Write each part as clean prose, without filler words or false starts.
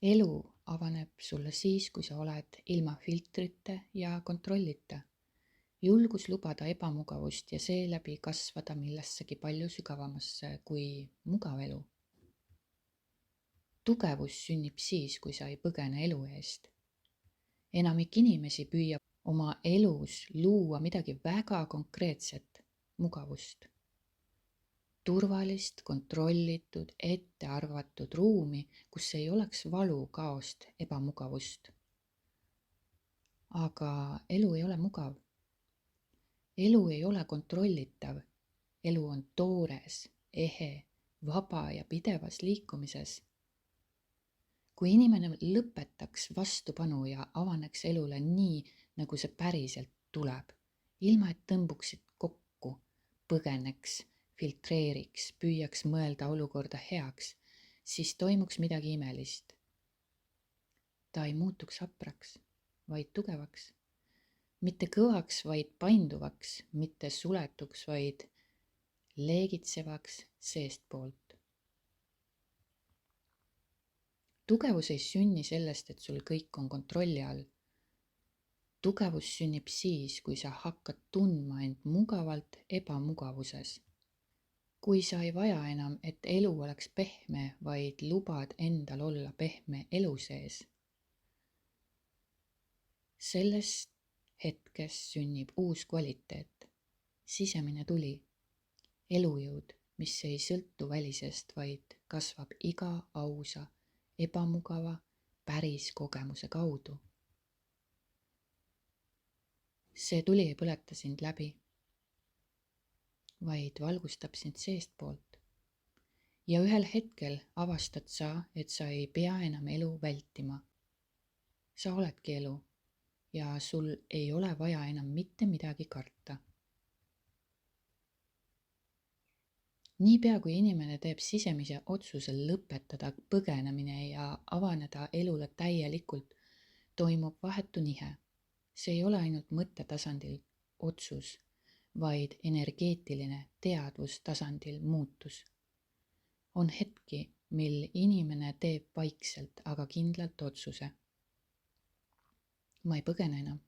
Elu avaneb sulle siis, kui sa oled ilma filtrite ja kontrollita. Julgus lubada ebamugavust ja seeläbi kasvada millessegi palju sügavamasse kui mugav elu. Tugevus sünnib siis, kui sa ei põgene elu eest. Enamik inimesi püüab oma elus luua midagi väga konkreetset, mugavust. Turvalist, kontrollitud, ettearvatud ruumi, kus ei oleks valu, kaost, ebamugavust. Aga elu ei ole mugav. Elu ei ole kontrollitav. Elu on toores, ehe, vaba ja pidevas liikumises. Kui inimene lõpetaks vastupanu ja avaneks elule nii, nagu see päriselt tuleb, ilma et tõmbuksid kokku, põgeneks, filtreeriks, püüaks mõelda olukorda heaks, siis toimuks midagi imelist. Ta ei muutuks hapraks, vaid tugevaks. Mitte kõvaks, vaid painduvaks, mitte suletuks, vaid leegitsevaks seestpoolt. Tugevus ei sünni sellest, et sul kõik on kontrolli all. Tugevus sünnib siis, kui sa hakkad tundma end mugavalt ebamugavuses. Kui sa ei vaja enam, et elu oleks pehme, vaid lubad endal olla pehme elu sees. Sellest hetkest sünnib uus kvaliteet, sisemine tuli, elujõud, mis ei sõltu välisest, vaid kasvab iga ausa, ebamugava, päris kogemuse kaudu. See tuli ei põleta sind läbi, vaid valgustab sind seestpoolt. Ja ühel hetkel avastad sa, et sa ei pea enam elu vältima. Sa oledki elu ja sul ei ole vaja enam mitte midagi karta. Niipea kui inimene teeb sisemise otsuse lõpetada põgenemine ja avaneda elule täielikult, toimub vahetu nihe. See ei ole ainult mõttetasandil otsus, vaid energeetiline teadvustasandil muutus. On hetki, mil inimene teeb vaikselt, aga kindlalt otsuse. Ma ei põgene enam.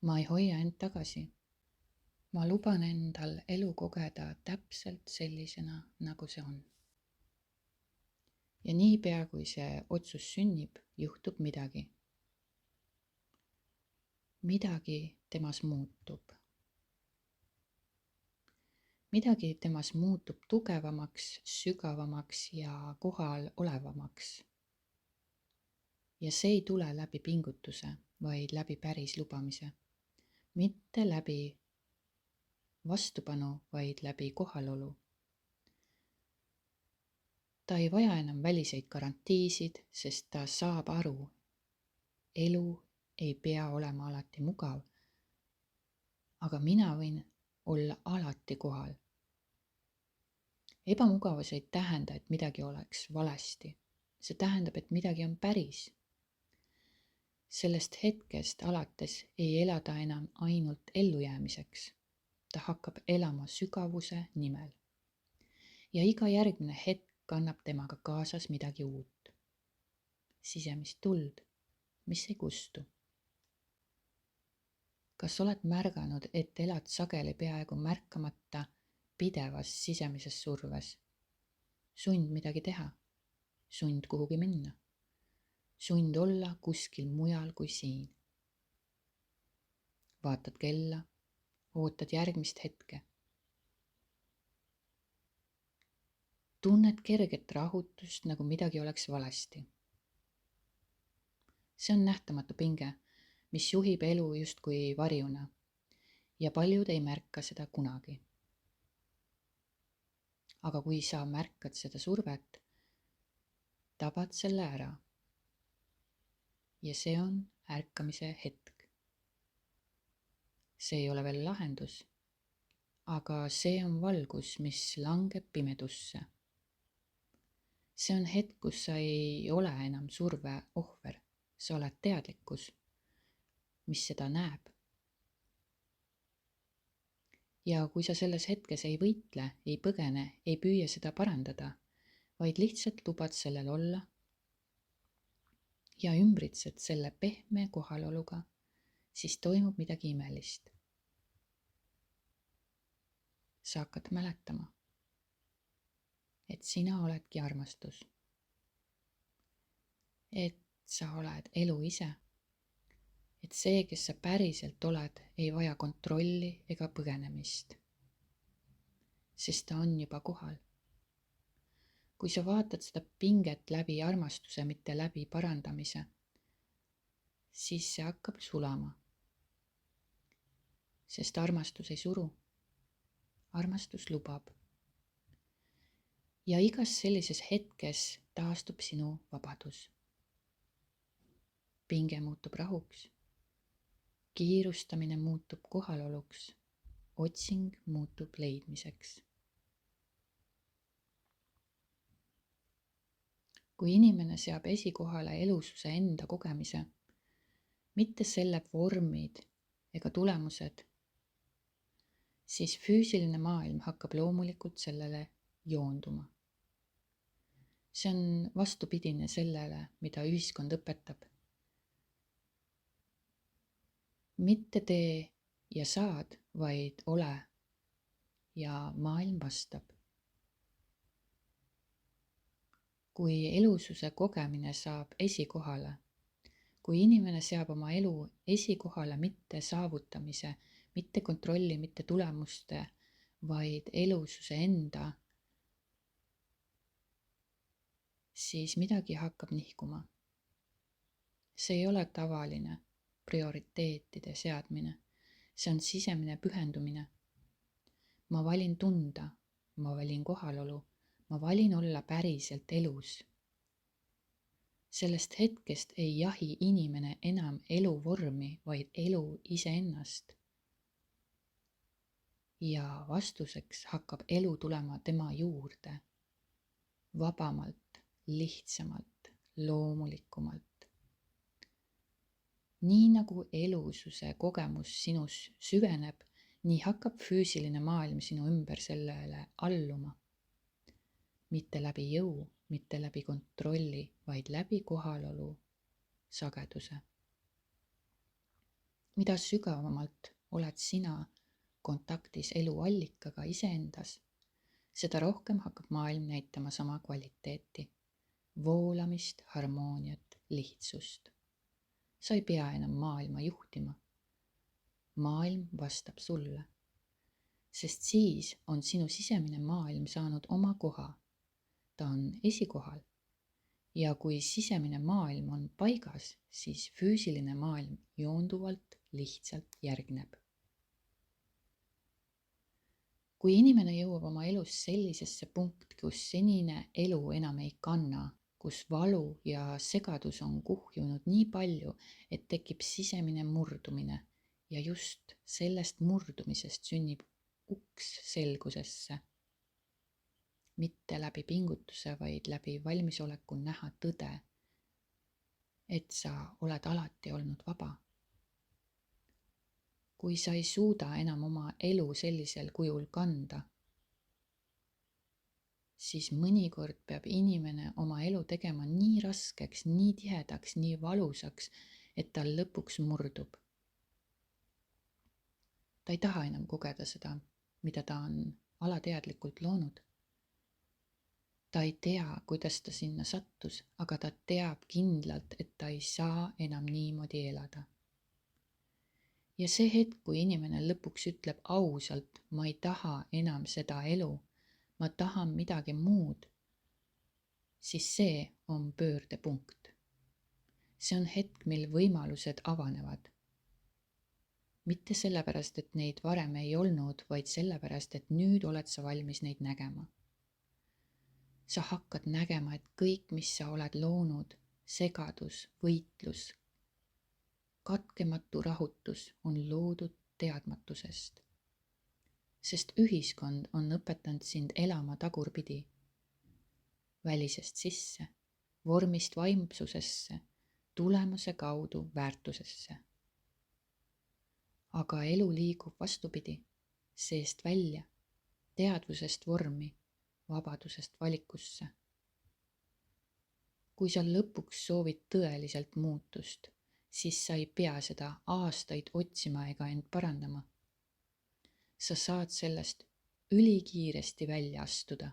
Ma ei hoia end tagasi. Ma luban endal elu kogeda täpselt sellisena, nagu see on. Ja niipea, kui see otsus sünnib, juhtub midagi. Midagi temas muutub. Midagi temas muutub tugevamaks, sügavamaks ja kohal olevamaks. Ja see ei tule läbi pingutuse, vaid läbi päris lubamise. Mitte läbi vastupanu, vaid läbi kohalolu. Ta ei vaja enam väliseid garantiisid, sest ta saab aru. Elu ei pea olema alati mugav, aga mina võin olla alati kohal. Ebamugavus ei tähenda, et midagi oleks valesti. See tähendab, et midagi on päris. Sellest hetkest alates ei ela ta enam ainult ellujäämiseks. Ta hakkab elama sügavuse nimel. Ja iga järgmine hetk kannab temaga kaasas midagi uut. Sisemist tuld, mis ei kustu. Kas oled märganud, et elad sageli peaaegu märkamata pidevas sisemises surves? Sund midagi teha, sund kuhugi minna, sund olla kuskil mujal kui siin. Vaatad kella, ootad järgmist hetke. Tunned kerget rahutust, nagu midagi oleks valesti. See on nähtamatu pinge, mis juhib elu justkui varjuna ja paljud ei märka seda kunagi. Aga kui sa märkad seda survet, tabad selle ära. Ja see on ärkamise hetk. See ei ole veel lahendus, aga see on valgus, mis langeb pimedusse. See on hetk, kus sa ei ole enam surve ohver, sa oled teadlikkus, mis seda näeb. Ja kui sa selles hetkes ei võitle, ei põgene, ei püüa seda parandada, vaid lihtsalt lubad sellel olla, ja ümbritsed selle pehme kohaloluga, siis toimub midagi imelist. Sa hakkad mäletama, et sina oledki armastus. Et sa oled elu ise. Et see, kes sa päriselt oled, ei vaja kontrolli ega põgenemist. Sest ta on juba kohal. Kui sa vaatad seda pinget läbi armastuse, mitte läbi parandamise, siis see hakkab sulama. Sest armastus ei suru. Armastus lubab. Ja igas sellises hetkes taastub sinu vabadus. Pinge muutub rahuks. Kiirustamine muutub kohaloluks. Otsing muutub leidmiseks. Kui inimene seab esikohale elususe enda kogemise, mitte selle vormid ega tulemused, siis füüsiline maailm hakkab loomulikult sellele joonduma. See on vastupidine sellele, mida ühiskond õpetab. Mitte tee ja saad, vaid ole ja maailm vastab. Kui elususe kogemine saab esikohale, kui inimene seab oma elu esikohale mitte saavutamise, mitte kontrolli, mitte tulemuste, vaid elususe enda, siis midagi hakkab nihkuma. See ei ole tavaline prioriteetide seadmine, see on sisemine pühendumine. Ma valin tunda, ma valin kohalolu, ma valin olla päriselt elus. Sellest hetkest ei jahi inimene enam eluvormi, vaid elu iseennast. Ja vastuseks hakkab elu tulema tema juurde, vabamalt, lihtsamalt, loomulikumalt. Nii nagu elususe kogemus sinus süveneb, nii hakkab füüsiline maailm sinu ümber sellele alluma. Mitte läbi jõu, mitte läbi kontrolli, vaid läbi kohalolu sageduse. Mida sügavamalt oled sina kontaktis eluallikaga iseendas, seda rohkem hakkab maailm näitama sama kvaliteeti, voolamist, harmooniat, lihtsust. Sa ei pea enam maailma juhtima. Maailm vastab sulle, sest siis on sinu sisemine maailm saanud oma koha. Ta on esikohal ja kui sisemine maailm on paigas, siis füüsiline maailm joonduvalt lihtsalt järgneb. Kui inimene jõuab oma elus sellisesse punkti, kus senine elu enam ei kanna, kus valu ja segadus on kuhjunud nii palju, et tekib sisemine murdumine ja just sellest murdumisest sünnib uks selgusesse. Mitte läbi pingutuse, vaid läbi valmisoleku näha tõde, et sa oled alati olnud vaba. Kui sa ei suuda enam oma elu sellisel kujul kanda, siis mõnikord peab inimene oma elu tegema nii raskeks, nii tihedaks, nii valusaks, et tal lõpuks murdub. Ta ei taha enam kogeda seda, mida ta on alateadlikult loonud. Ta ei tea, kuidas ta sinna sattus, aga ta teab kindlalt, et ta ei saa enam niimoodi elada. Ja see hetk, kui inimene lõpuks ütleb ausalt, ma ei taha enam seda elu, ma tahan midagi muud, siis see on pöördepunkt. See on hetk, mil võimalused avanevad. Mitte sellepärast, et neid varem ei olnud, vaid sellepärast, et nüüd oled sa valmis neid nägema. Sa hakkad nägema, et kõik, mis sa oled loonud, segadus, võitlus, katkematu rahutus on loodud teadmatusest. Sest ühiskond on õpetanud sind elama tagurpidi, välisest sisse, vormist vaimsusesse, tulemuse kaudu väärtusesse. Aga elu liigub vastupidi, seest välja, teadvusest vormi, vabadusest valikusse. kui sa lõpuks soovid tõeliselt muutust, siis sa ei pea seda aastaid otsima ega end parandama. Sa saad sellest ülikiiresti välja astuda.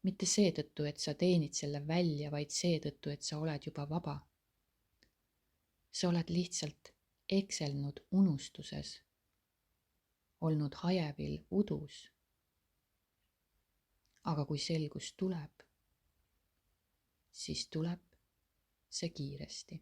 Mitte seetõttu, et sa teenid selle välja, vaid seetõttu, et sa oled juba vaba. Sa oled lihtsalt ekselnud unustuses, olnud hajevil udus. Aga kui selgus tuleb, siis tuleb see kiiresti.